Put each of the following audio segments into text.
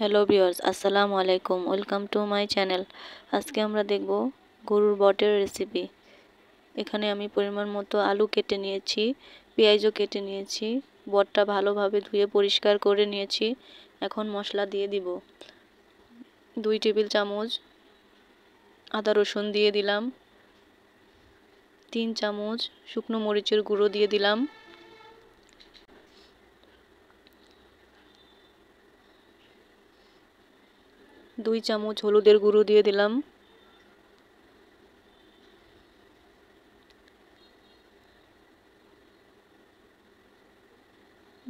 Hello viewers, আসসালামু আলাইকুম। Welcome to my channel. আজকে আমরা দেখব গরুর বটের রেসিপি। এখানে আমি পরিমাণ মতো আলু কেটে নিয়েছি, পেঁয়াজও কেটে নিয়েছি, বটটা ভালোভাবে ধুয়ে পরিষ্কার করে নিয়েছি। এখন মশলা দিয়ে দিব। 2 টেবিল চামচ আদা রসুন দিয়ে দিলাম, 3 চামচ শুকনো মরিচের গুঁড়ো দিয়ে দিলাম, 2 চামচ হলুদের গুঁড়ো দিয়ে দিলাম,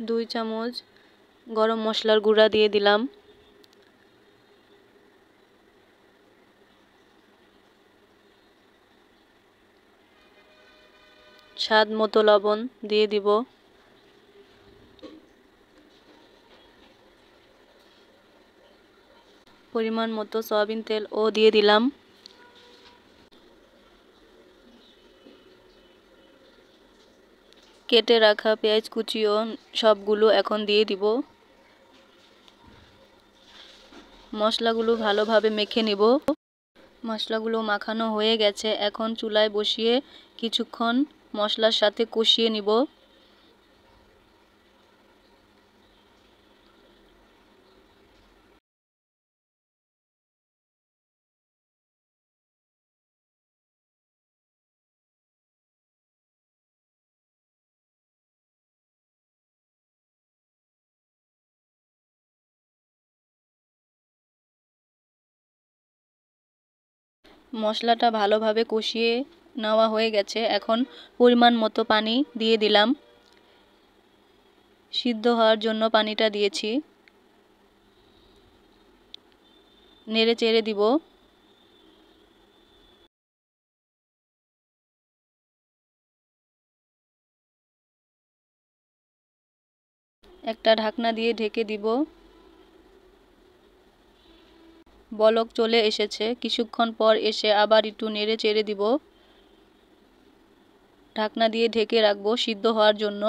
2 চামচ গরম মশলার গুঁড়া দিয়ে দিলাম, স্বাদ মতো লবণ দিয়ে দিব, পরিমাণ মতো সয়াবিন তেল ও দিয়ে দিলাম। কেটে রাখা পেঁয়াজ কুচিও সবগুলো এখন দিয়ে দিব। মশলাগুলো ভালোভাবে মেখে নিব। মশলাগুলো মাখানো হয়ে গেছে। এখন চুলায় বসিয়ে কিছুক্ষণ মশলার সাথে কষিয়ে নিব। মশলাটা ভালোভাবে কষিয়ে নেওয়া হয়ে গেছে। এখন পরিমাণ মতো পানি দিয়ে দিলাম। সিদ্ধ হওয়ার জন্য পানিটা দিয়েছি। নেড়ে চেড়ে দিব। একটা ঢাকনা দিয়ে ঢেকে দিব। বলক চলে এসেছে। কিছুক্ষণ পর এসে আবার একটু নেড়ে চেড়ে দিব। ঢাকনা দিয়ে ঢেকে রাখবো সিদ্ধ হওয়ার জন্য।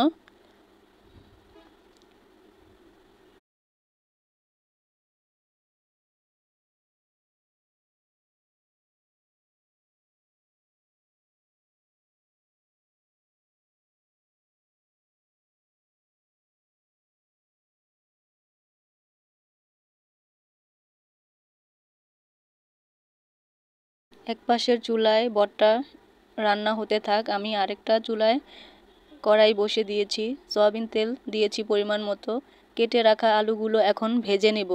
এক পাশের চুলায় বটটা রান্না হতে থাক। আমি আরেকটা চুলায় কড়াই বসে দিয়েছি। সয়াবিন তেল দিয়েছি পরিমাণ মতো। কেটে রাখা আলুগুলো এখন ভেজে নেব।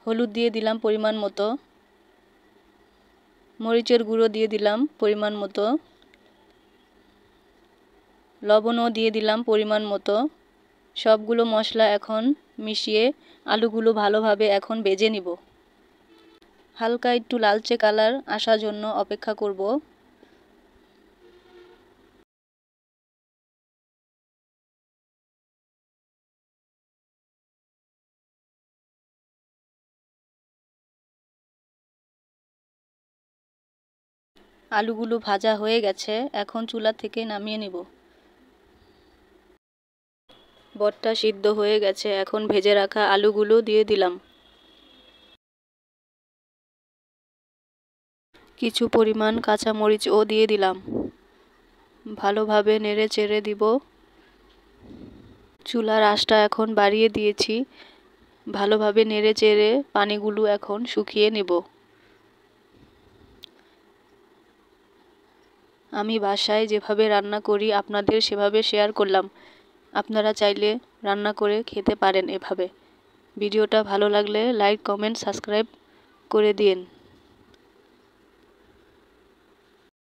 হলুদ দিয়ে দিলাম পরিমাণ মতো, মরিচের গুঁড়ো দিয়ে দিলাম পরিমাণ মতো, লবণও দিয়ে দিলাম পরিমাণ মতো। সবগুলো মশলা এখন মিশিয়ে আলুগুলো ভালোভাবে এখন ভেজে নিব। হালকা একটু লালচে কালার আসার জন্য অপেক্ষা করব। আলুগুলো ভাজা হয়ে গেছে। এখন চুলা থেকে নামিয়ে নিব। বটটা সিদ্ধ হয়ে গেছে। এখন ভেজে রাখা আলুগুলো দিয়ে দিলাম। কিছু পরিমাণ কাঁচামরিচও দিয়ে দিলাম। ভালোভাবে নেড়ে চেড়ে দিব। চুলার আঁচটা এখন বাড়িয়ে দিয়েছি। ভালোভাবে নেড়ে চেড়ে পানিগুলো এখন শুকিয়ে নেব। আমি বাসায় যেভাবে রান্না করি আপনাদের সেভাবে শেয়ার করলাম। আপনারা চাইলে রান্না করে খেতে পারেন এভাবে। ভিডিওটা ভালো লাগলে লাইক, কমেন্ট, সাবস্ক্রাইব করে দিন।